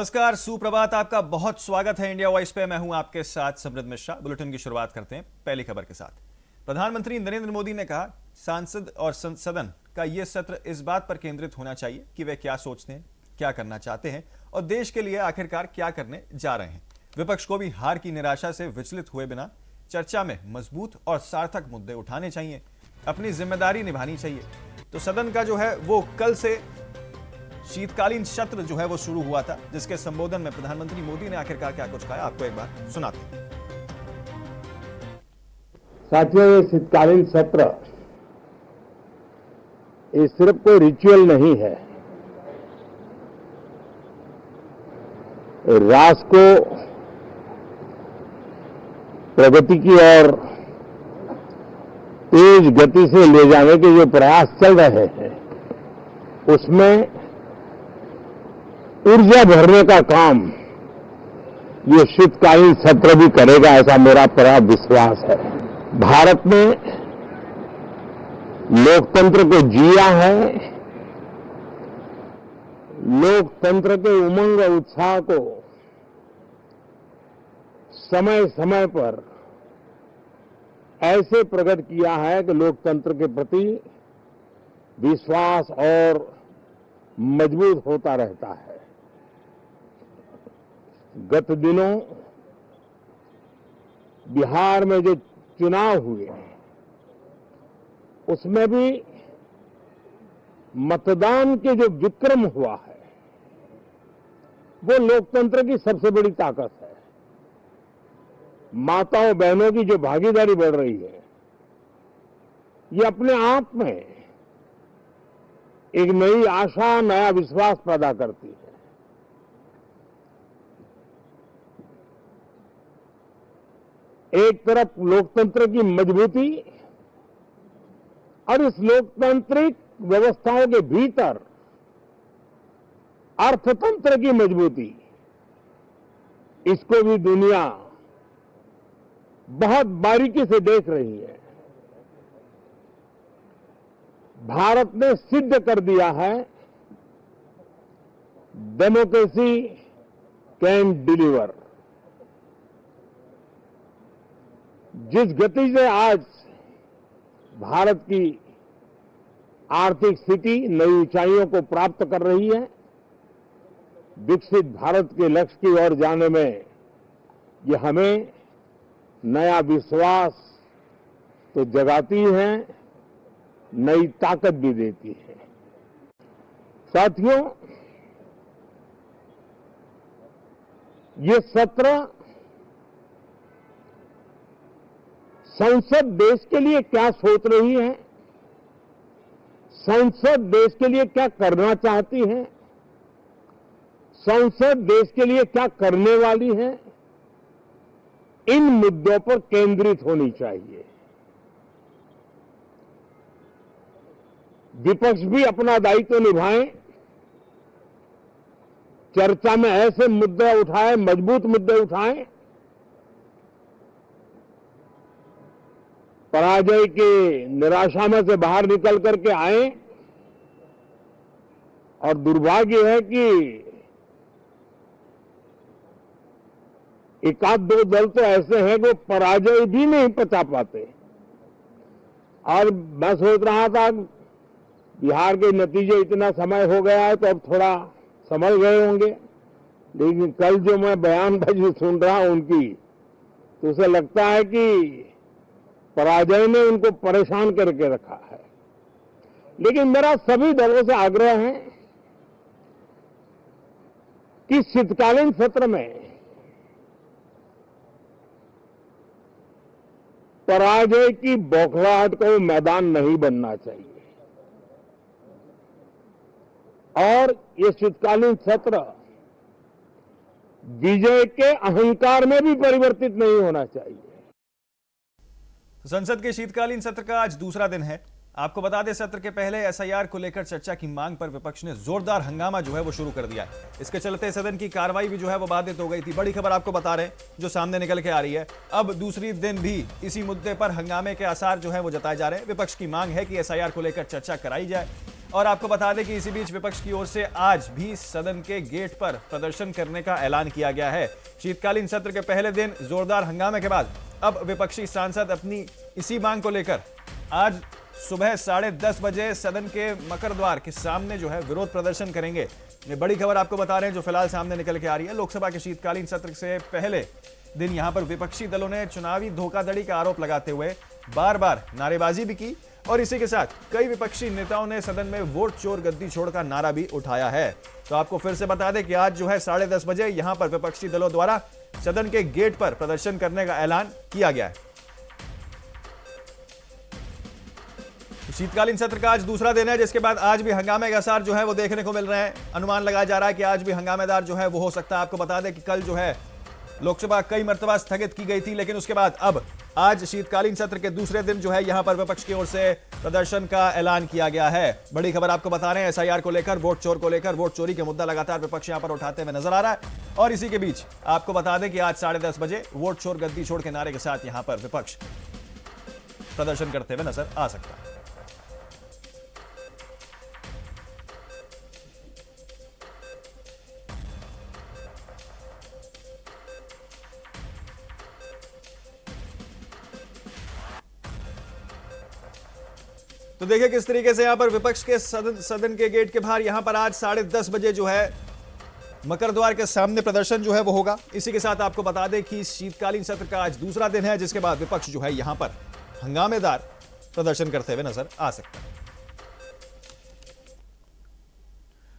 नमस्कार, सुप्रभात। आपका बहुत स्वागत है इंडिया वॉइस पे। मैं हूं आपके साथ समृद्ध मिश्रा। बुलेटिन की शुरुआत करते हैं पहली खबर के साथ। प्रधानमंत्री नरेंद्र मोदी ने कहा, सांसद और सदन का यह सत्र इस बात पर केंद्रित होना चाहिए कि वे क्या सोचते हैं, क्या करना चाहते हैं और देश के लिए आखिरकार क्या करने जा रहे हैं। विपक्ष को भी हार की निराशा से विचलित हुए बिना चर्चा में मजबूत और सार्थक मुद्दे उठाने चाहिए, अपनी जिम्मेदारी निभानी चाहिए। तो सदन का जो है वो कल से शीतकालीन सत्र जो है वो शुरू हुआ था, जिसके संबोधन में प्रधानमंत्री मोदी ने आखिरकार क्या कुछ कहा, आपको एक बार सुनाते हैं। साथियों, ये शीतकालीन सत्र ये सिर्फ कोई रिचुअल नहीं है। राष्ट्र को प्रगति की ओर तेज गति से ले जाने के जो प्रयास चल रहे हैं, उसमें ऊर्जा भरने का काम ये शीतकालीन सत्र भी करेगा, ऐसा मेरा पूरा विश्वास है। भारत ने लोकतंत्र को जिया है, लोकतंत्र के उमंग और उत्साह को समय समय पर ऐसे प्रकट किया है कि लोकतंत्र के प्रति विश्वास और मजबूत होता रहता है। गत दिनों बिहार में जो चुनाव हुए, उसमें भी मतदान के जो विक्रम हुआ है, वो लोकतंत्र की सबसे बड़ी ताकत है। माताओं बहनों की जो भागीदारी बढ़ रही है, ये अपने आप में एक नई आशा, नया विश्वास पैदा करती है। एक तरफ लोकतंत्र की मजबूती और इस लोकतांत्रिक व्यवस्थाओं के भीतर अर्थतंत्र की मजबूती, इसको भी दुनिया बहुत बारीकी से देख रही है। भारत ने सिद्ध कर दिया है, डेमोक्रेसी कैन डिलीवर। जिस गति से आज भारत की आर्थिक स्थिति नई ऊंचाइयों को प्राप्त कर रही है, विकसित भारत के लक्ष्य की ओर जाने में ये हमें नया विश्वास तो जगाती है, नई ताकत भी देती है। साथियों, ये सत्र संसद देश के लिए क्या सोच रही है, संसद देश के लिए क्या करना चाहती है, संसद देश के लिए क्या करने वाली है, इन मुद्दों पर केंद्रित होनी चाहिए। विपक्ष भी अपना दायित्व निभाएं, चर्चा में ऐसे मुद्दे उठाएं, मजबूत मुद्दे उठाएं, पराजय की निराशा में से बाहर निकल करके आए। और दुर्भाग्य है कि एकाध दो दल तो ऐसे हैं जो पराजय भी नहीं पचा पाते। और मैं सोच रहा था बिहार के नतीजे इतना समय हो गया है तो अब थोड़ा समझ गए होंगे, लेकिन कल जो मैं बयानबाजी सुन रहा हूं उनकी, तो उसे लगता है कि पराजय ने उनको परेशान करके रखा है। लेकिन मेरा सभी दलों से आग्रह है कि शीतकालीन सत्र में पराजय की बौखलाहट को मैदान नहीं बनना चाहिए। और ये शीतकालीन सत्र विजय के अहंकार में भी परिवर्तित नहीं होना चाहिए। संसद के शीतकालीन सत्र का आज दूसरा दिन है। आपको बता दें, सत्र के पहले एसआईआर को लेकर चर्चा की मांग पर विपक्ष ने जोरदार हंगामा जो है वो शुरू कर दिया है। इसके चलते सदन की कार्रवाई भी जो है वो बाधित हो गई थी। बड़ी खबर आपको बता रहे हैं जो सामने निकल के आ रही है। अब दूसरी दिन भी इसी मुद्दे पर हंगामे के आसार जो है वो जताए जा रहे हैं। विपक्ष की मांग है कि एसआईआर को लेकर चर्चा कराई जाए और आपको बता दें कि इसी बीच विपक्ष की ओर से आज भी सदन के गेट पर प्रदर्शन करने का ऐलान किया गया है। शीतकालीन सत्र के पहले दिन जोरदार हंगामे के बाद अब विपक्षी सांसद अपनी इसी मांग को लेकर आज सुबह 10:30 बजे सदन के मकर द्वार के सामने जो है विरोध प्रदर्शन करेंगे। ये बड़ी खबर आपको बता रहे हैं जो फिलहाल सामने निकल के आ रही है। लोकसभा के शीतकालीन सत्र से पहले दिन यहां पर विपक्षी दलों ने चुनावी धोखाधड़ी का आरोप लगाते हुए बार बार नारेबाजी भी की और इसी के साथ कई विपक्षी नेताओं ने सदन में वोट चोर गद्दी छोड़ का नारा भी उठाया है। तो आपको फिर से बता दें कि आज जो है 10:30 बजे यहां पर विपक्षी दलों द्वारा सदन के गेट पर प्रदर्शन करने का ऐलान किया गया है। शीतकालीन सत्र का आज दूसरा दिन है, जिसके बाद आज भी हंगामे के आसार जो है वो देखने को मिल रहे हैं। अनुमान लगाया जा रहा है कि आज भी हंगामेदार जो है वो हो सकता है। आपको बता दें कि कल जो है लोकसभा कई मर्तबा स्थगित की गई थी, लेकिन उसके बाद अब आज शीतकालीन सत्र के दूसरे दिन जो है यहां पर विपक्ष की ओर से प्रदर्शन का ऐलान किया गया है। बड़ी खबर आपको बता रहे हैं एसआईआर को लेकर, वोट चोर को लेकर, वोट चोरी के मुद्दा लगातार विपक्ष यहां पर उठाते हुए नजर आ रहा है। और इसी के बीच आपको बता दें कि आज 10:30 बजे वोट चोर गद्दी छोड़ के नारे के साथ यहां पर विपक्ष प्रदर्शन करते हुए नजर आ सकता है। तो देखिए किस तरीके से यहां पर विपक्ष के सदन के गेट के बाहर यहां पर आज 10:30 बजे जो है मकर द्वार के सामने प्रदर्शन जो है वो होगा। इसी के साथ आपको बता दें कि शीतकालीन सत्र का आज दूसरा दिन है, जिसके बाद विपक्ष जो है यहां पर हंगामेदार प्रदर्शन करते हुए नजर आ सकता है।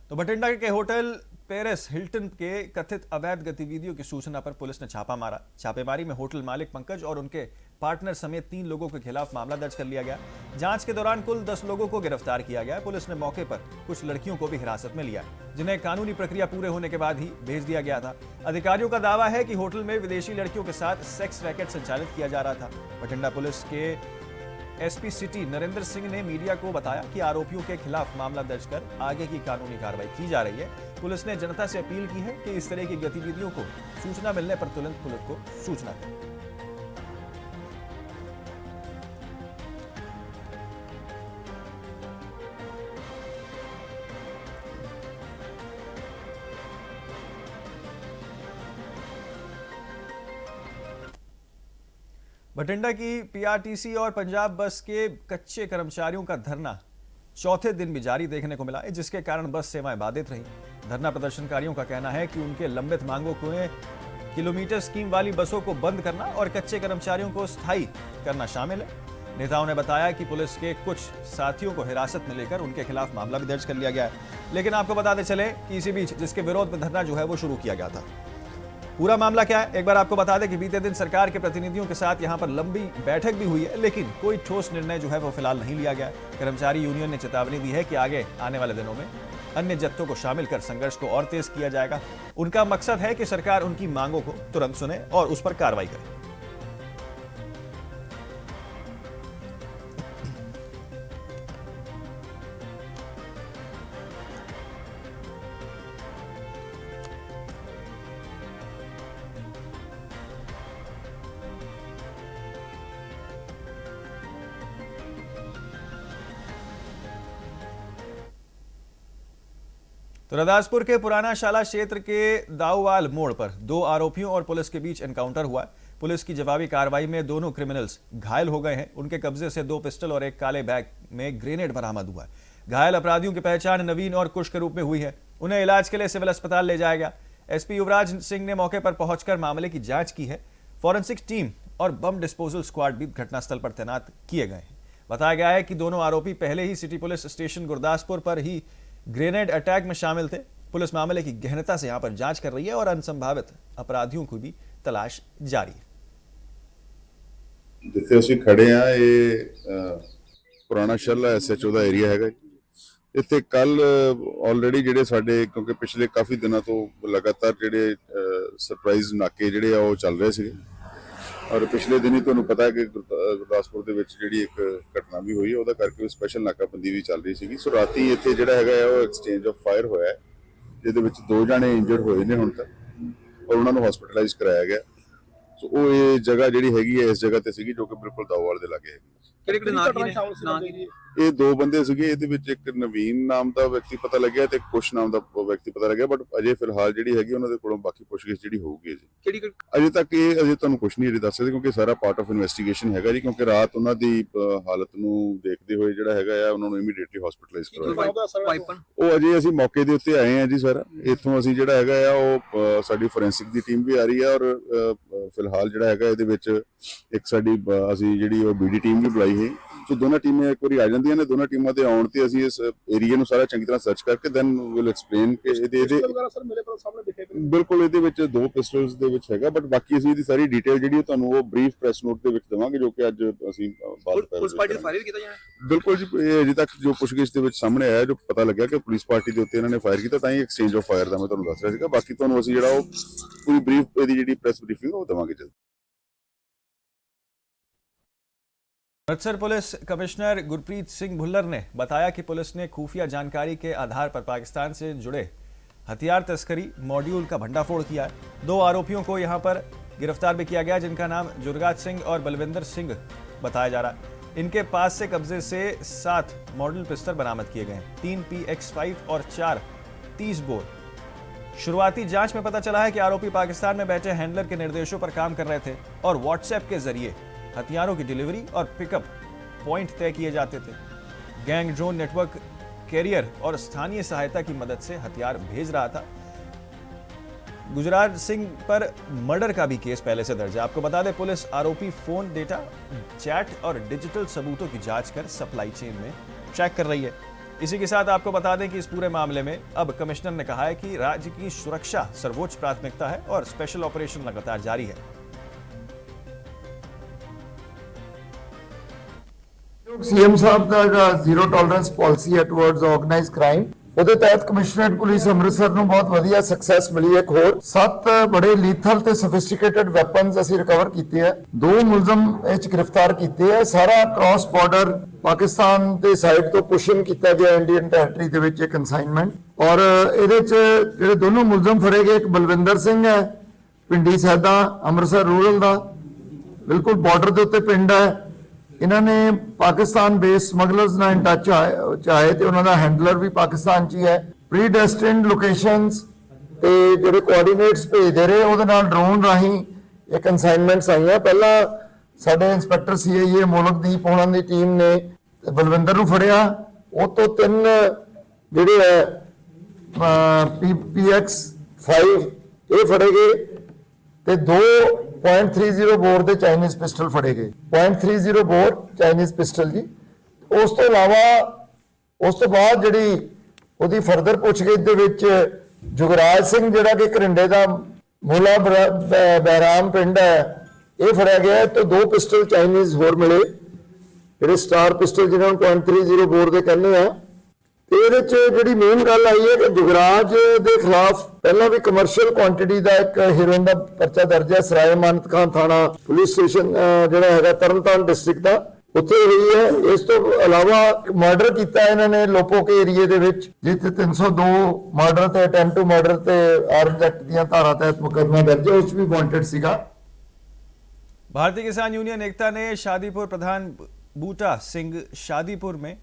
तो बठिंडा के होटल पेरिस हिल्टन के कथित अवैध गतिविधियों की सूचना पर पुलिस ने छापा मारा। छापेमारी में होटल मालिक पंकज और उनके पार्टनर समेत 3 लोगों के खिलाफ मामला दर्ज कर लिया गया। जांच के दौरान कुल 10 लोगों को गिरफ्तार किया गया। पुलिस ने मौके पर कुछ लड़कियों को भी हिरासत में लिया, जिन्हें कानूनी प्रक्रिया पूरे होने के बाद ही भेज दिया गया था। अधिकारियों का दावा है कि होटल में विदेशी लड़कियों के साथ सेक्स रैकेट संचालित किया जा रहा था। बठिंडा पुलिस के एसपी सिटी नरेंद्र सिंह ने मीडिया को बताया कि आरोपियों के खिलाफ मामला दर्ज कर आगे की कानूनी कार्रवाई की जा रही है। पुलिस ने जनता से अपील की है कि इस तरह की गतिविधियों को सूचना मिलने पर तुरंत पुलिस को सूचना दें। बठिंडा की पीआरटीसी और पंजाब बस के कच्चे कर्मचारियों का धरना चौथे दिन भी जारी देखने को मिला है, जिसके कारण बस सेवाएं बाधित रही। धरना प्रदर्शनकारियों का कहना है कि उनके लंबित मांगों को किलोमीटर स्कीम वाली बसों को बंद करना और कच्चे कर्मचारियों को स्थायी करना शामिल है। नेताओं ने बताया कि पुलिस के कुछ साथियों को हिरासत में लेकर उनके खिलाफ मामला भी दर्ज कर लिया गया है। लेकिन आपको बताते चले कि इसी बीच जिसके विरोध में धरना जो है वो शुरू किया गया था, पूरा मामला क्या है एक बार आपको बता दें कि बीते दिन सरकार के प्रतिनिधियों के साथ यहां पर लंबी बैठक भी हुई है, लेकिन कोई ठोस निर्णय जो है वो फिलहाल नहीं लिया गया। कर्मचारी यूनियन ने चेतावनी दी है कि आगे आने वाले दिनों में अन्य जत्थों को शामिल कर संघर्ष को और तेज किया जाएगा। उनका मकसद है कि सरकार उनकी मांगों को तुरंत सुने और उस पर कार्रवाई करे। तो रदासपुर के पुराना शाला क्षेत्र के दाऊवाल मोड़ पर 2 आरोपियों और पुलिस के बीच एनकाउंटर हुआ। पुलिस की जवाबी कार्रवाई में दोनों क्रिमिनल्स घायल हो गए हैं। उनके कब्जे से 2 पिस्टल और एक काले बैग में ग्रेनेड बरामद हुआ है। घायल अपराधियों की पहचान नवीन और कुश के रूप में हुई है। उन्हें इलाज के लिए सिविल अस्पताल ले जाया गया। एसपी युवराज सिंह ने मौके पर पहुंचकर मामले की जांच की है। फॉरेंसिक टीम और बम डिस्पोजल स्क्वाड भी घटनास्थल पर तैनात किए गए हैं। बताया गया है कि दोनों आरोपी पहले ही सिटी पुलिस स्टेशन गुरदासपुर पर ही ग्रेनेड अटैक में शामिल थे। पुलिस मामले की गहनता से यहां पर जांच कर रही है और संभावित अपराधियों की भी तलाश जारी है। जिथे ਅਸੀਂ ਖੜੇ ਆ ਇਹ ਪੁਰਾਣਾ ਸ਼ਹਿਲਾ ਐਸਐਚਓ ਦਾ ਏਰੀਆ ਹੈਗਾ। ਇੱਥੇ ਕੱਲ ਆਲਰੇਡੀ ਜਿਹੜੇ ਸਾਡੇ ਕਿਉਂਕਿ ਪਿਛਲੇ ਕਾਫੀ ਦਿਨਾਂ ਤੋਂ ਲਗਾਤਾਰ ਜਿਹੜੇ ਸਰਪ੍ਰਾਈਜ਼ ਨਾਕੇ ਜਿਹੜੇ ਆ ਉਹ ਚੱਲ ਰਹੇ ਸੀਗੇ ਔਰ ਪਿਛਲੇ ਦਿਨੀ ਤੁਹਾਨੂੰ ਪਤਾ ਹੈ ਕਿ ਗੁਰਦਾਸਪੁਰ ਦੇ ਵਿੱਚ ਜਿਹੜੀ ਇੱਕ ਘਟਨਾ ਵੀ ਹੋਈ ਉਹਦਾ ਕਰਕੇ ਸਪੈਸ਼ਲ ਨਾਕਾਬੰਦੀ ਵੀ ਚੱਲ ਰਹੀ ਸੀਗੀ। ਸੋ ਰਾਤੀ ਇੱਥੇ ਜਿਹੜਾ ਹੈਗਾ ਉਹ ਐਕਸਚੇਂਜ ਆਫ ਫਾਇਰ ਹੋਇਆ ਹੈ, ਜਿਹਦੇ ਵਿੱਚ 2 ਜਣੇ ਇੰਜਰਡ ਹੋਏ ਨੇ ਹੁਣ ਤੱਕ ਔਰ ਉਹਨਾਂ ਨੂੰ ਹਸਪੀਟਲਾਈਜ਼ ਕਰਾਇਆ ਗਿਆ। ਸੋ ਉਹ ਇਹ ਜਗ੍ਹਾ ਜਿਹੜੀ ਹੈਗੀ ਹੈ ਇਸ ਜਗ੍ਹਾ ਤੇ ਸੀਗੀ ਜੋ ਕਿ ਬਿਲਕੁਲ ਦਾਊਵਾਲ ਦੇ ਲਾਗੇ ਹੈਗੀ। ਕਿਹੜੇ ਨਾਂ ਕੀ ਨੇ? ਇਹ ਦੋ ਬੰਦੇ ਸੀਗੇ, ਇਹਦੇ ਵਿੱਚ ਇੱਕ ਨਵੀਨ ਨਾਮ ਦਾ ਵਿਅਕਤੀ ਪਤਾ ਲੱਗਿਆ ਤੇ ਕੁਸ਼ ਨਾਮ ਦਾ ਵਿਅਕਤੀ ਪਤਾ ਲੱਗਿਆ, ਬਟ ਅਜੇ ਫਿਲਹਾਲ ਜਿਹੜੀ ਹੈਗੀ ਉਹਨਾਂ ਦੇ ਕੋਲੋਂ ਬਾਕੀ ਪੁੱਛਗਿੱਛ ਜਿਹੜੀ ਹੋਊਗੀ ਜੀ। ਕਿਹੜੀ ਅਜੇ ਤੱਕ ਇਹ ਅਜੇ ਤੁਹਾਨੂੰ ਕੁਝ ਨਹੀਂ ਦੱਸ ਸਕਦੇ ਕਿਉਂਕਿ ਸਾਰਾ ਪਾਰਟ ਆਫ ਇਨਵੈਸਟੀਗੇਸ਼ਨ ਹੈਗਾ ਜੀ, ਕਿਉਂਕਿ ਰਾਤ ਉਹਨਾਂ ਦੀ ਹਾਲਤ ਨੂੰ ਦੇਖਦੇ ਹੋਏ ਜਿਹੜਾ ਹੈਗਾ ਆ ਉਹਨਾਂ ਨੂੰ ਇਮੀਡੀਏਟਲੀ ਹਸਪੀਟਲਾਈਜ਼ ਕਰਵਾਇਆ। ਉਹ ਅਜੇ ਅਸੀਂ ਮੌਕੇ ਦੇ ਉੱਤੇ ਆਏ ਆ ਜੀ ਸਰ, ਇੱਥੋਂ ਅਸੀਂ ਜਿਹੜਾ ਹੈਗਾ ਆ ਉਹ ਸਾਡੀ ਫੋਰੈਂਸਿਕ ਦੀ ਟੀਮ ਵੀ ਆ ਰਹੀ ਆ, ਔਰ ਫਿਲਹਾਲ ਜਿਹੜਾ ਹੈਗਾ ਇਹਦੇ ਵਿੱਚ ਇੱਕ ਸਾਡੀ ਅਸੀਂ ਜਿਹੜੀ ਉਹ ਬੀਡੀ ਟੀਮ ਵੀ ਬੁਲਾਈ ਹੈ। ਸੋ ਦੋਨਾਂ ਟੀਮਾਂ ਇੱਕ ਵਾਰੀ ਆ ਜਾਂਦੀਆਂ ਨੇ, ਦੋਨਾਂ ਟੀਮਾਂ ਦੇ ਆਉਣ ਤੇ ਅਸੀਂ ਇਸ ਏਰੀਆ ਨੂੰ ਸਾਰਾ ਚੰਗੀ ਤਰ੍ਹਾਂ ਸਰਚ ਕਰਕੇ ਦੈਨ ਵਿਲ ਐਕਸਪਲੇਨ ਕਿ ਇਹਦੇ ਬਿਲਕੁਲ ਇਹਦੇ ਵਿੱਚ 2 ਪਿਸਟਲਸ ਦੇ ਵਿੱਚ ਹੈਗਾ, ਬਟ ਬਾਕੀ ਅਸੀਂ ਇਹਦੀ ਸਾਰੀ ਡਿਟੇਲ ਜਿਹੜੀ ਤੁਹਾਨੂੰ ਉਹ ਬਰੀਫ ਪ੍ਰੈਸ ਨੋਟ ਦੇ ਵਿੱਚ ਦੇਵਾਂਗੇ, ਜੋ ਕਿ ਅੱਜ ਅਸੀਂ ਪੁਲਿਸ ਪਾਰਟੀ ਦੇ ਫਾਇਰ ਕੀਤਾ ਜਾਣਾ। ਬਿਲਕੁਲ ਜੀ, ਇਹ ਅਜੇ ਤੱਕ ਜੋ ਪੁੱਛਗਿੱਛ ਦੇ ਵਿੱਚ ਸਾਹਮਣੇ ਆਇਆ, ਜੋ ਪਤਾ ਲੱਗਿਆ ਕਿ ਪੁਲਿਸ ਪਾਰਟੀ ਦੇ ਉੱਤੇ ਇਹਨਾਂ ਨੇ ਫਾਇਰ ਕੀਤਾ, ਤਾਂ ਹੀ ਐਕਸਚੇਂਜ ਆਫ ਫਾਇਰ ਦਾ ਮੈਂ ਤੁਹਾਨੂੰ ਦੱਸ ਰਿਹਾ ਸੀਗਾ। ਬਾਕੀ ਤੁਹਾਨੂੰ ਅਸੀਂ ਜਿਹੜਾ ਉਹ ਪੂਰੀ ਬਰੀਫ ਇਹਦੀ ਜਿਹੜੀ ਪ੍ਰੈਸ ਬਰੀਫਿੰਗ ਉਹ ਦੇਵਾਂਗੇ ਜਲਦ। अमृतसर पुलिस कमिश्नर गुरप्रीत सिंह भुल्लर ने बताया कि पुलिस ने खुफिया जानकारी के आधार पर पाकिस्तान से जुड़े हथियार तस्करी मॉड्यूल का भंडाफोड़ किया है। 2 आरोपियों को यहां पर गिरफ्तार भी किया गया, जिनका नाम जुरगाज सिंह और बलविंदर सिंह बताया जा रहा है। इनके पास से कब्जे से 7 मॉडल पिस्टल बरामद किए गए हैं, 3 PX5 और 4 30 बोर। शुरुआती जांच में पता चला है कि आरोपी पाकिस्तान में बैठे हैंडलर के निर्देशों पर काम कर रहे थे और व्हाट्सएप के जरिए हथियारों की डिलीवरी और पिकअप पॉइंट तय किए जाते थे। गैंग ड्रोन नेटवर्क कैरियर और स्थानीय सहायता की मदद से हथियार भेज रहा था। गुजरात सिंह पर मर्डर का भी केस पहले से दर्ज है। आपको बता दें, पुलिस आरोपी फोन डेटा, चैट और डिजिटल सबूतों की जांच कर सप्लाई चेन में ट्रैक कर रही है। इसी के साथ आपको बता दें कि इस पूरे मामले में अब कमिश्नर ने कहा है कि राज्य की सुरक्षा सर्वोच्च प्राथमिकता है और स्पेशल ऑपरेशन लगातार जारी है। सीएम साहब का जीरो टॉलरेंस पॉलिसी है टुवर्ड्स ऑर्गेनाइज्ड क्राइम, ਉਹਦੇ ਤਹਿਤ ਕਮਿਸ਼ਨਰੇਟ ਪੁਲਿਸ ਅੰਮ੍ਰਿਤਸਰ ਨੂੰ ਬਹੁਤ ਵਧੀਆ ਸਕਸੈਸ ਮਿਲੀ ਹੈ। ਇੱਕ ਹੋਰ 7 ਬੜੇ ਲੀਥਲ ਤੇ ਸੋਫਿਸਟੀਕੇਟਡ ਵੈਪਨਸ ਅਸੀਂ ਰਿਕਵਰ ਕੀਤੇ ਆ, 2 ਮੁਲਜ਼ਮ ਇਹ 'ਚ ਗ੍ਰਿਫਤਾਰ ਕੀਤੇ ਆ। ਸਾਰਾ ਕ੍ਰਾਸ ਬਾਰਡਰ ਪਾਕਿਸਤਾਨ ਦੇ ਸਾਈਡ ਤੋਂ ਪੁਸ਼ਿੰਗ ਕੀਤਾ ਗਿਆ ਇੰਡੀਅਨ ਟੈਰੀਟਰੀ ਦੇ ਵਿੱਚ, ਇੱਕ ਕਨਸਾਈਨਮੈਂਟ। ਔਰ ਇਹਦੇ 'ਚ ਜਿਹੜੇ ਦੋਨੋਂ ਮੁਲਜ਼ਮ ਫੜੇ ਗਏ, ਇੱਕ ਬਲਵਿੰਦਰ ਸਿੰਘ ਹੈ ਪਿੰਡੀ ਸੈਦਾ ਅੰਮ੍ਰਿਤਸਰ ਰੂਰਲ ਦਾ, ਬਿਲਕੁਲ ਬਾਰਡਰ ਦੇ ਉੱਤੇ ਪਿੰਡ ਹੈ। ਇਹਨਾਂ ਨੇ ਪਾਕਿਸਤਾਨ ਬੇਸ ਸਮਗਲਰਸ ਨਾਲ ਇਨ ਟੱਚ ਆਏ ਤੇ ਉਹਨਾਂ ਦਾ ਹੈਂਡਲਰ ਵੀ ਪਾਕਿਸਤਾਨ 'ਚ ਹੀ ਹੈ। ਪ੍ਰੀ ਡੈਸਟਿਨਡ ਲੋਕੇਸ਼ਨਸ ਤੇ ਜਿਹੜੇ ਕੋਆਰਡੀਨੇਟਸ ਭੇਜਦੇ ਰਹੇ, ਉਹਦੇ ਨਾਲ ਡਰੋਨ ਰਾਹੀਂ ਇਹ ਕਨਸਾਈਨਮੈਂਟਸ ਆਈਆਂ। ਪਹਿਲਾਂ ਸਾਡੇ ਇੰਸਪੈਕਟਰ CIA ਮੋਲਕਦੀਪ ਉਹਨਾਂ ਦੀ ਟੀਮ ਨੇ ਬਲਵਿੰਦਰ ਨੂੰ ਫੜਿਆ, ਉਹ ਤੋਂ 3 ਜਿਹੜੇ ਹੈ PX5 ਇਹ ਫੜੇ ਗਏ ਤੇ 2.30 ਬੋਰ ਦੇ ਚਾਈਨੀਜ਼ ਪਿਸਟਲ ਫੜੇ ਗਏ। 0.30 ਬੋਰ ਚਾਈਨੀਜ਼ ਪਿਸਟਲ ਜੀ। ਉਸ ਤੋਂ ਇਲਾਵਾ ਉਸ ਤੋਂ ਬਾਅਦ ਜਿਹੜੀ ਉਹਦੀ ਫਰਦਰ ਪੁੱਛਗਿੱਛ ਦੇ ਵਿੱਚ ਜੁਗਰਾਜ ਸਿੰਘ ਜਿਹੜਾ ਕਿ ਕਰਿੰਡੇ ਦਾ ਮੋਲਾ ਬਹਿਰਾਮ ਪਿੰਡ ਹੈ, ਇਹ ਫੜਿਆ ਗਿਆ ਤੇ 2 ਪਿਸਟਲ ਚਾਈਨੀਜ਼ ਹੋਰ ਮਿਲੇ, ਜਿਹੜੇ ਸਟਾਰ ਪਿਸਟਲ ਜਿਹਨਾਂ ਨੂੰ 0.30 ਬੋਰ ਦੇ ਕਹਿੰਦੇ ਆ। ਤੇ ਇਹਦੇ ਚ ਜਿਹੜੀ ਮੇਨ ਗੱਲ ਆਈ ਹੈ ਕਿ ਜੁਗਰਾਜ ਦੇ ਖਿਲਾਫ ਪਹਿਲਾਂ ਵੀ ਕਮਰਸ਼ੀਅਲ ਕੁਆਂਟੀਟੀ ਦਾ ਇੱਕ ਹੀਰੋਇਨ ਦਾ ਪਰਚਾ ਦਰਜ ਹੈ। ਸਰਾਏ ਮਾਨਤ ਖਾਨ ਥਾਣਾ ਪੁਲਿਸ ਸਟੇਸ਼ਨ ਜਿਹੜਾ ਹੈਗਾ ਤਰਨਤਾਰਨ ਡਿਸਟ੍ਰਿਕਟ ਦਾ, ਉੱਥੇ ਹੋਈ ਹੈ। ਇਸ ਤੋਂ ਇਲਾਵਾ ਮਰਡਰ ਕੀਤਾ ਇਹਨਾਂ ਨੇ ਲੋਪੋਕੇ ਏਰੀਏ ਦੇ ਵਿੱਚ, ਜਿੱਥੇ 302 ਮਰਡਰ ਤੇ ਅਟੈਂਪਟ ਟੂ ਮਰਡਰ ਤੇ ਆਰਮਜ਼ ਐਕਟ ਦੀਆਂ ਧਾਰਾ ਤਹਿਤ ਮੁਕੱਦਮਾ ਦਰਜ ਹੈ, ਉਸ ਵੀ ਵਾਂਟਡ ਸੀਗਾ। भारतीय किसान यूनियन एकता ने शादीपुर प्रधान बूटा सिंह शादीपुर में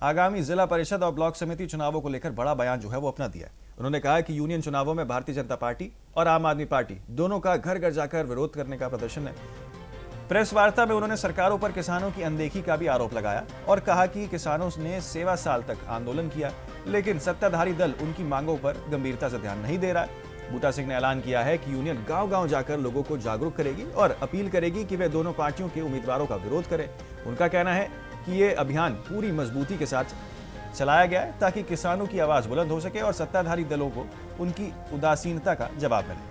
आगामी जिला परिषद और ब्लॉक समिति चुनावों को लेकर बड़ा बयान जो है वो अपना दिया है। उन्होंने कहा कि यूनियन चुनावों में भारतीय जनता पार्टी और आम आदमी पार्टी दोनों का घर घर जाकर विरोध करने का प्रदर्शन है। प्रेस वार्ता में उन्होंने सरकारों पर किसानों की अनदेखी का भी आरोप लगाया और कहा कि किसानों ने 7 साल तक आंदोलन किया, लेकिन सत्ताधारी दल उनकी मांगों पर गंभीरता से ध्यान नहीं दे रहा है। बूटा सिंह ने ऐलान किया है कि यूनियन गांव-गांव जाकर लोगों को जागरूक करेगी और अपील करेगी कि वे दोनों पार्टियों के उम्मीदवारों का विरोध करें। उनका कहना है कि ये अभियान पूरी मजबूती के साथ चलाया गया है ताकि किसानों की आवाज बुलंद हो सके और सत्ताधारी दलों को उनकी उदासीनता का जवाब मिले।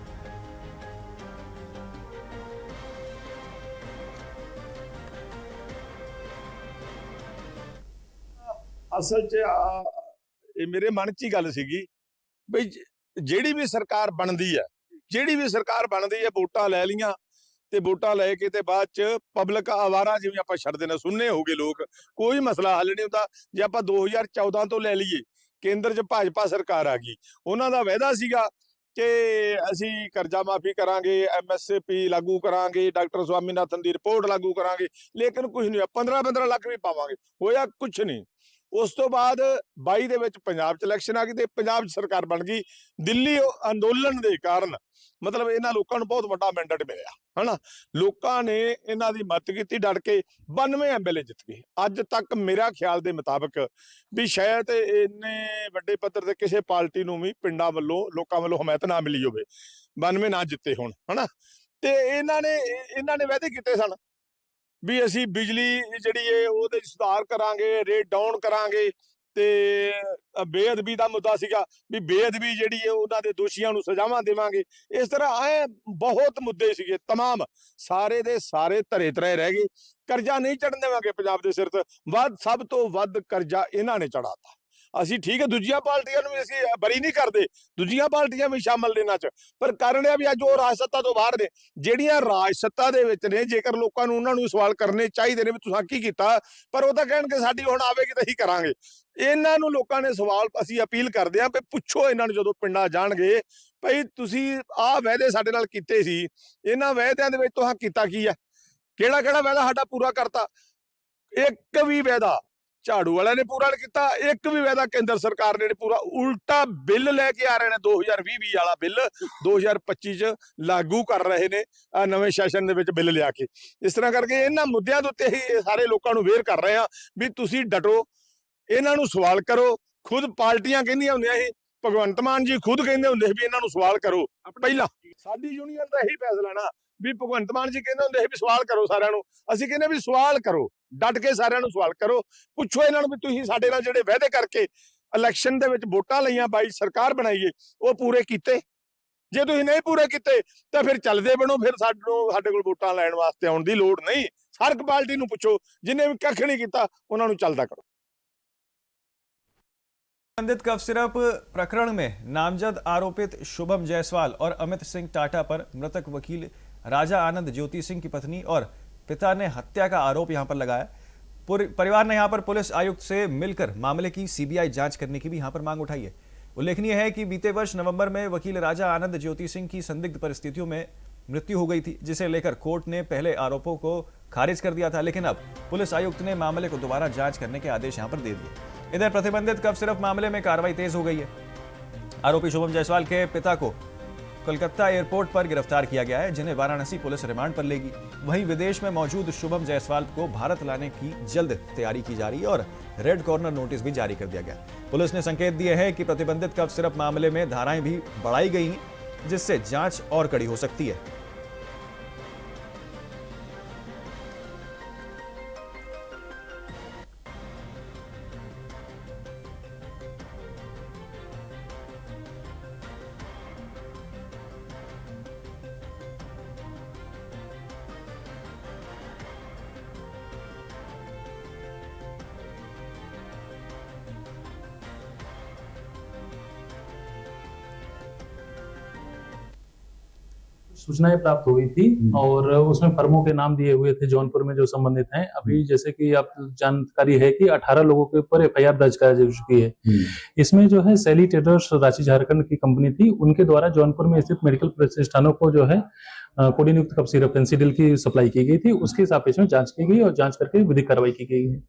ਅਸਲ 'ਚ ਇਹ ਮੇਰੇ ਮਨ 'ਚ ਹੀ ਗੱਲ ਸੀਗੀ ਬਈ ਜਿਹੜੀ ਵੀ ਸਰਕਾਰ ਬਣਦੀ ਹੈ ਵੋਟਾਂ ਲੈ ਲੀਆਂ ਤੇ ਵੋਟਾਂ ਲੈ ਕੇ ਤੇ ਬਾਅਦ 'ਚ ਪਬਲਿਕ ਆਵਾਰਾ ਜਿਵੇਂ ਆਪਾਂ ਛੱਡ ਦੇਣਾ, ਸੁੰਨੇ ਹੋ ਗਏ ਲੋਕ, ਕੋਈ ਮਸਲਾ ਹੱਲ ਨਹੀਂ ਹੁੰਦਾ। ਜੇ ਆਪਾਂ 2014 ਤੋਂ ਲੈ ਲਈਏ, ਕੇਂਦਰ 'ਚ ਭਾਜਪਾ ਸਰਕਾਰ ਆ ਗਈ, ਉਹਨਾਂ ਦਾ ਵਾਅਦਾ ਸੀਗਾ ਕਿ ਅਸੀਂ ਕਰਜ਼ਾ ਮਾਫੀ ਕਰਾਂਗੇ, MSP ਲਾਗੂ ਕਰਾਂਗੇ, ਡਾਕਟਰ ਸਵਾਮੀਨਾਥਨ ਦੀ ਰਿਪੋਰਟ ਲਾਗੂ ਕਰਾਂਗੇ, ਲੇਕਿਨ ਕੁਝ ਨਹੀਂ ਹੋਇਆ। 15-15 ਲੱਖ ਵੀ ਪਾਵਾਂਗੇ, ਹੋਇਆ ਕੁਝ ਨਹੀਂ। ਉਸ ਤੋਂ ਬਾਅਦ 22 ਦੇ ਵਿੱਚ ਪੰਜਾਬ 'ਚ ਇਲੈਕਸ਼ਨ ਆ ਗਈ ਤੇ ਪੰਜਾਬ 'ਚ ਸਰਕਾਰ ਬਣ ਗਈ। ਦਿੱਲੀ ਅੰਦੋਲਨ ਦੇ ਕਾਰਨ ਮਤਲਬ ਇਹਨਾਂ ਲੋਕਾਂ ਨੂੰ ਬਹੁਤ ਵੱਡਾ ਮੈਂਡੇਟ ਮਿਲਿਆ, ਹਨਾ। ਲੋਕਾਂ ਨੇ ਇਹਨਾਂ ਦੀ ਮਦਦ ਕੀਤੀ ਡਟ ਕੇ, 92 MLA ਜਿੱਤ ਗਏ। ਅੱਜ ਤੱਕ ਮੇਰਾ ਖਿਆਲ ਦੇ ਮੁਤਾਬਕ ਵੀ ਸ਼ਾਇਦ ਇੰਨੇ ਵੱਡੇ ਪੱਧਰ ਤੇ ਕਿਸੇ ਪਾਰਟੀ ਨੂੰ ਵੀ ਪਿੰਡਾਂ ਵੱਲੋਂ ਲੋਕਾਂ ਵੱਲੋਂ ਹਮਾਇਤ ਨਾ ਮਿਲੀ ਹੋਵੇ, 92 ਨਾ ਜਿੱਤੇ ਹੋਣ, ਹਨਾ। ਤੇ ਇਹਨਾਂ ਨੇ ਵਾਅਦੇ ਕੀਤੇ ਸਨ ਵੀ ਅਸੀਂ ਬਿਜਲੀ ਜਿਹੜੀ ਹੈ ਉਹਦੇ ਸੁਧਾਰ ਕਰਾਂਗੇ, ਰੇਟ ਡਾਊਨ ਕਰਾਂਗੇ, ਤੇ ਬੇਅਦਬੀ ਦਾ ਮੁੱਦਾ ਸੀਗਾ ਵੀ ਬੇਅਦਬੀ ਜਿਹੜੀ ਹੈ ਉਹਨਾਂ ਦੇ ਦੋਸ਼ੀਆਂ ਨੂੰ ਸਜ਼ਾਵਾਂ ਦੇਵਾਂਗੇ। ਇਸ ਤਰ੍ਹਾਂ ਬਹੁਤ ਮੁੱਦੇ ਸੀਗੇ, ਤਮਾਮ ਸਾਰੇ ਦੇ ਸਾਰੇ ਧਰੇ ਧਰੇ ਰਹਿ ਗਏ। ਕਰਜ਼ਾ ਨਹੀਂ ਚੜਨ ਦੇਵਾਂਗੇ ਪੰਜਾਬ ਦੇ ਸਿਰ ਤੇ, ਸਭ ਤੋਂ ਵੱਧ ਕਰਜ਼ਾ ਇਹਨਾਂ ਨੇ ਚੜਾਤਾ। ਅਸੀਂ ਠੀਕ ਹੈ ਦੂਜੀਆਂ ਪਾਰਟੀਆਂ ਨੂੰ ਵੀ ਅਸੀਂ ਬਰੀ ਨਹੀਂ ਕਰਦੇ, ਦੂਜੀਆਂ ਪਾਰਟੀਆਂ ਵੀ ਸ਼ਾਮਲ ਨੇ ਇਹਨਾਂ 'ਚ, ਪਰ ਕਾਰਨ ਇਹ ਵੀ ਅੱਜ ਉਹ ਰਾਜ ਸੱਤਾ ਤੋਂ ਬਾਹਰ ਨੇ। ਜਿਹੜੀਆਂ ਰਾਜ ਸੱਤਾ ਦੇ ਵਿੱਚ ਨੇ, ਜੇਕਰ ਲੋਕਾਂ ਨੂੰ ਉਹਨਾਂ ਨੂੰ ਸਵਾਲ ਕਰਨੇ ਚਾਹੀਦੇ ਨੇ ਵੀ ਤੁਸੀਂ ਕੀ ਕੀਤਾ, ਪਰ ਉਹ ਤਾਂ ਕਹਿਣਗੇ ਸਾਡੀ ਹੁਣ ਆਵੇਗੀ ਤਾਂ ਅਸੀਂ ਕਰਾਂਗੇ। ਇਹਨਾਂ ਨੂੰ ਲੋਕਾਂ ਨੇ ਸਵਾਲ, ਅਸੀਂ ਅਪੀਲ ਕਰਦੇ ਹਾਂ ਵੀ ਪੁੱਛੋ ਇਹਨਾਂ ਨੂੰ ਜਦੋਂ ਪਿੰਡਾਂ ਜਾਣਗੇ, ਭਈ ਤੁਸੀਂ ਆਹ ਵਾਅਦੇ ਸਾਡੇ ਨਾਲ ਕੀਤੇ ਸੀ, ਇਹਨਾਂ ਵਾਅਦਿਆਂ ਦੇ ਵਿੱਚ ਤੁਸੀਂ ਕੀਤਾ ਕੀ ਆ, ਕਿਹੜਾ ਵਾਅਦਾ ਸਾਡਾ ਪੂਰਾ ਕਰਤਾ? ਇੱਕ ਵੀ ਵਾਅਦਾ ਝਾੜੂ ਵਾਲਿਆਂ ਨੇ ਪੂਰਾ ਨਹੀਂ ਕੀਤਾ, ਇੱਕ ਵੀ ਵਾਅਦਾ ਕੇਂਦਰ ਸਰਕਾਰ ਨੇ ਪੂਰਾ, ਉਲਟਾ ਬਿੱਲ ਲੈ ਕੇ ਆ ਰਹੇ ਨੇ। 2020 ਵਾਲਾ ਬਿੱਲ 2025 ਚ ਲਾਗੂ ਕਰ ਰਹੇ ਨੇ, ਨਵੇਂ ਸੈਸ਼ਨ ਦੇ ਵਿੱਚ ਬਿੱਲ ਲਿਆ ਕੇ। ਇਸ ਤਰ੍ਹਾਂ ਕਰਕੇ ਇਹਨਾਂ ਮੁੱਦਿਆਂ ਦੇ ਉੱਤੇ ਹੀ ਸਾਰੇ ਲੋਕਾਂ ਨੂੰ ਅਵੇਅਰ ਕਰ ਰਹੇ ਆ ਵੀ ਤੁਸੀਂ ਡਟੋ, ਇਹਨਾਂ ਨੂੰ ਸਵਾਲ ਕਰੋ। ਖੁਦ ਪਾਰਟੀਆਂ ਕਹਿੰਦੀਆਂ ਹੁੰਦੀਆਂ ਸੀ, ਭਗਵੰਤ ਮਾਨ ਜੀ ਖੁਦ ਕਹਿੰਦੇ ਹੁੰਦੇ ਸੀ ਵੀ ਇਹਨਾਂ ਨੂੰ ਸਵਾਲ ਕਰੋ। ਪਹਿਲਾਂ ਸਾਡੀ ਯੂਨੀਅਨ ਦਾ ਇਹੀ ਫੈਸਲਾ ਨਾ ਵੀ ਭਗਵੰਤ ਮਾਨ ਜੀ ਕਹਿੰਦੇ ਹੁੰਦੇ ਸੀ ਵੀ ਸਵਾਲ ਕਰੋ ਸਾਰਿਆਂ ਨੂੰ, ਅਸੀਂ ਕਹਿੰਦੇ ਵੀ ਸਵਾਲ ਕਰੋ, ਡਟ ਕੇ ਸਾਰਿਆਂ ਨੂੰ ਸਵਾਲ ਕਰੋ। ਪੁੱਛੋ ਇਹਨਾਂ ਨੂੰ ਵੀ ਤੁਸੀਂ ਸਾਡੇ ਨਾਲ ਜਿਹੜੇ ਵਾਅਦੇ ਕਰਕੇ ਇਲੈਕਸ਼ਨ ਦੇ ਵਿੱਚ ਵੋਟਾਂ ਲਈਆਂ, ਬਾਈ ਸਰਕਾਰ ਬਣਾਈਏ, ਉਹ ਪੂਰੇ ਕੀਤੇ? ਜੇ ਤੁਸੀਂ ਨਹੀਂ ਪੂਰੇ ਕੀਤੇ ਤਾਂ ਫਿਰ ਚੱਲਦੇ ਬਣੋ, ਫਿਰ ਸਾਡੇ ਕੋਲ ਵੋਟਾਂ ਲੈਣ ਵਾਸਤੇ ਆਉਣ ਦੀ ਲੋੜ ਨਹੀਂ। ਹਰ ਇੱਕ ਪਾਰਟੀ ਨੂੰ ਪੁੱਛੋ, ਜਿਹਨੇ ਵੀ ਕੱਖ ਨਹੀਂ ਕੀਤਾ ਉਹਨਾਂ ਨੂੰ ਚੱਲਦਾ ਕਰੋ। संबंधित कफ सिरप प्रकरण में नामजद आरोपित शुभम जायसवाल और अमित सिंह टाटा पर मृतक वकील राजा आनंद ज्योति सिंह की पत्नी और पिता ने हत्या का आरोप यहां पर लगाया। परिवार ने यहां पर पुलिस आयुक्त से मिलकर मामले की CBI जांच करने की भी यहां पर मांग उठाई है। उल्लेखनीय है कि बीते वर्ष नवंबर में वकील राजा आनंद ज्योति सिंह की संदिग्ध परिस्थितियों में मृत्यु हो गई थी, जिसे लेकर कोर्ट ने पहले आरोपों को खारिज कर दिया था, लेकिन अब पुलिस आयुक्त ने मामले को दोबारा जांच करने के आदेश यहां पर दे दिए। इधर प्रतिबंधित कफ सिरप मामले में कार्रवाई तेज हो गई है। आरोपी शुभम जायसवाल के पिता को कोलकाता एयरपोर्ट पर गिरफ्तार किया गया है, जिन्हें वाराणसी पुलिस रिमांड पर लेगी। वहीं विदेश में मौजूद शुभम जायसवाल को भारत लाने की जल्द तैयारी की जा रही है और रेड कॉर्नर नोटिस भी जारी कर दिया गया। पुलिस ने संकेत दिए हैं कि प्रतिबंधित कफ सिरप मामले में धाराएं भी बढ़ाई गई हैं, जिससे जांच और कड़ी हो सकती है। सूचनाएं प्राप्त हुई थी और उसमें फर्मों के नाम दिए हुए थे जौनपुर में जो संबंधित हैं। अभी जैसे कि आप जानकारी है कि 18 लोगों के ऊपर FIR दर्ज कराई जा चुकी है। इसमें जो है सैली ट्रेडर्स रांची झारखंड की कंपनी थी, उनके द्वारा जौनपुर में स्थित मेडिकल प्रतिष्ठानों को जो है कोडिन युक्त कफ सिरप फेंसिडिल की सप्लाई की गई थी। उसके सापेक्ष में जांच की गई और जांच करके विधिक कार्रवाई की गई है।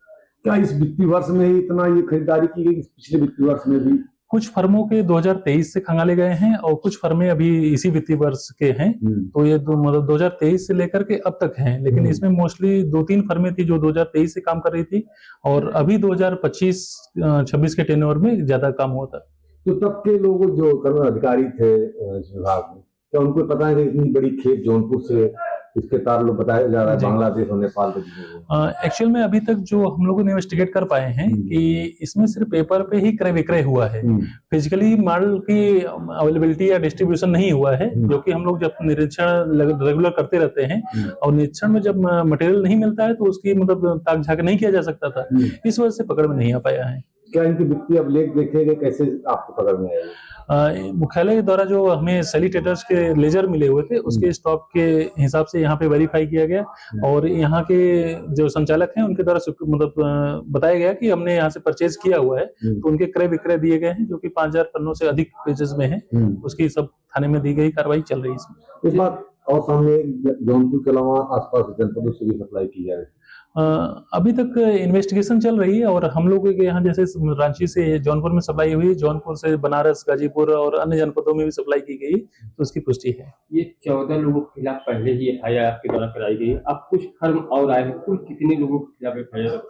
क्या इस वित्तीय वर्ष में ही इतना ये खरीदारी की गई, पिछले वित्तीय वर्ष में भी? कुछ फर्मों के 2023 से खंगाले गए हैं और कुछ फर्में अभी इसी वित्तीय वर्ष के हैं, तो ये मतलब 2023 से लेकर के अब तक हैं। लेकिन इसमें मोस्टली 2-3 फर्में थी जो 2023 से काम कर रही थी और अभी 2025-26 के टेन्योर में ज्यादा काम हुआ था। तो तब के लोग जो कर्म अधिकारी थे इस विभाग में, क्या उनको पता है कि इतनी बड़ी खेप जौनपुर से इसके ताल्लुक बताया जा रहा है बांग्लादेश और नेपाल तक? एक्चुअल में अभी तक जो हम लोगों ने इन्वेस्टिगेट कर पाए हैं कि इसमें सिर्फ पेपर पे ही क्रय विक्रय हुआ है, फिजिकली माल की अवेलेबिलिटी या डिस्ट्रीब्यूशन नहीं हुआ है, जो कि हम लोग जब निरीक्षण रेगुलर करते रहते हैं और निरीक्षण में जब मटेरियल नहीं मिलता है तो उसकी मतलब ताक झाक नहीं किया जा सकता था, इस वजह से पकड़ में नहीं आ पाया है। क्या इनके वित्तीय अभिलेख देखे गए, कैसे आपको पकड़ में आए? मुख्यालय के द्वारा जो हमें सैलिटेटर्स के लेजर मिले हुए थे उसके स्टॉक के हिसाब से यहाँ पे वेरीफाई किया गया और यहाँ के जो संचालक हैं उनके द्वारा मतलब बताया गया कि हमने यहाँ से परचेज किया हुआ है, तो उनके क्रय विक्रय दिए गए हैं जो कि 5000 पन्नों से अधिक पेजेस में है। उसकी सब थाने में दी गई कार्रवाई चल रही है इसमें। इस बात और सामने जौनपुर के अलावा आसपास जनपदों से भी सप्लाई की जा रही है। अभी तक इन्वेस्टिगेशन चल रही है और हम लोगों के यहाँ जैसे रांची से जौनपुर में सप्लाई हुई, जौनपुर से बनारस, गाजीपुर और अन्य जनपदों में भी सप्लाई की गई, तो उसकी पुष्टि है। ये 14 लोगों के खिलाफ पहले ही एफआईआर आपके द्वारा कराई गई, अब कुछ फर्म और आए हैं, कुल कितने लोगों के खिलाफ एफआईआर?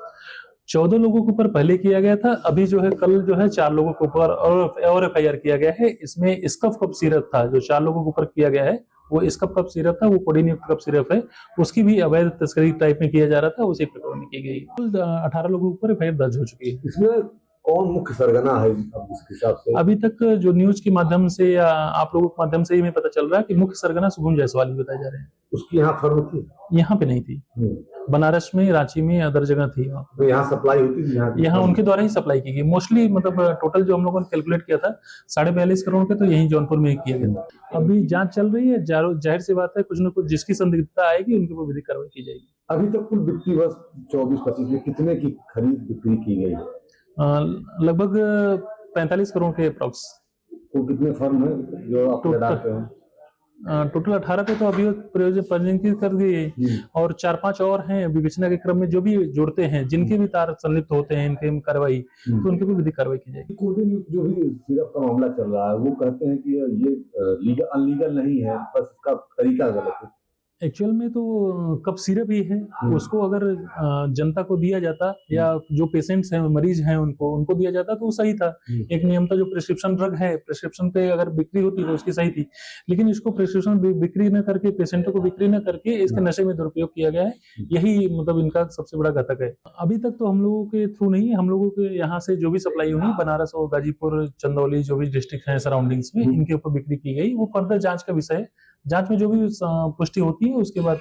14 लोगों के ऊपर पहले किया गया था, अभी जो है कल जो है 4 लोगों के ऊपर और एफआईआर किया गया है। इसमें स्कफ कप सिरप था जो 4 लोगों के ऊपर किया गया है, वो स्कफ कप सिरप था, वो कोडीन युक्त कप सिरप है, उसकी भी अवैध तस्करी टाइप में किया जा रहा था, उसे पकड़ने की गई। कुल 18 लोगों के ऊपर एफआईआर दर्ज हो चुकी है। इसमें कौन मुख्य सरगना है अब इस हिसाब से? अभी तक जो न्यूज के माध्यम से या आप लोगों के माध्यम से ही हमें पता चल रहा है कि मुख्य सरगना शुभम जायसवाल बताए जा रहे हैं। उसकी यहाँ फर्म थी? यहाँ पे नहीं थी, बनारस में, रांची में, अदर जगह थी। तो यहाँ सप्लाई होती थी? यहाँ उनके द्वारा ही सप्लाई की गई मोस्टली, मतलब टोटल जो हम लोगों ने कैलकुलेट किया था 42.5 करोड़ के, तो यही जौनपुर में किया गया। अभी जांच चल रही है, जाहिर सी बात है कुछ न कुछ जिसकी संदिग्धता आएगी उनके ऊपर विधिक कार्रवाई की जाएगी। अभी तक कुल वित्तीय वर्ष 24-25 में कितने की खरीद बिक्री की गई? लगभग 45 करोड़ के अप्रॉक्स। तो कितने फर्म है जो आपके रडार पे हैं? टोटल 18 पे तो अभी पंजीकृत कर दिए और 4-5 और हैं विवेचना के क्रम में, जो भी जुड़ते हैं, जिनके भी तार संलिप्त होते हैं इनके कार्रवाई, तो उनके भी विधिक कार्रवाई की जाएगी। जो भी सिरप का मामला चल रहा है वो कहते हैं कि ये अनलीगल नहीं है, बस इसका तरीका गलत है। एक्चुअल में तो कप सिरप ही है, उसको अगर जनता को दिया जाता या जो पेशेंट्स हैं, मरीज हैं, उनको दिया जाता तो वो सही था। एक नियम था जो प्रिस्क्रिप्शन ड्रग है, प्रिस्क्रिप्शन पे अगर बिक्री होती तो उसकी सही थी, लेकिन इसको प्रिस्क्रिप्शन बिक्री न करके, पेशेंटों को बिक्री न करके इसके नशे में दुरुपयोग किया गया है। यही मतलब इनका सबसे बड़ा घटक है। अभी तक तो हम लोगों के थ्रू नहीं, हम लोगों के यहाँ से जो भी सप्लाई हुई बनारस और गाजीपुर, चंदौली, जो भी डिस्ट्रिक्ट है सराउंडिंग्स में, इनके ऊपर बिक्री की गई। वो फर्दर जांच का विषय है, जांच में जो भी पुष्टि होती है उसके बाद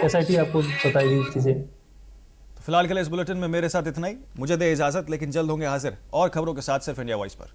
एसआईटी आपको बताएगी चीजें। तो फिलहाल के लिए इस बुलेटिन में मेरे साथ इतना ही। मुझे दे इजाजत, लेकिन जल्द होंगे हाजिर और खबरों के साथ सिर्फ इंडिया वॉइस पर।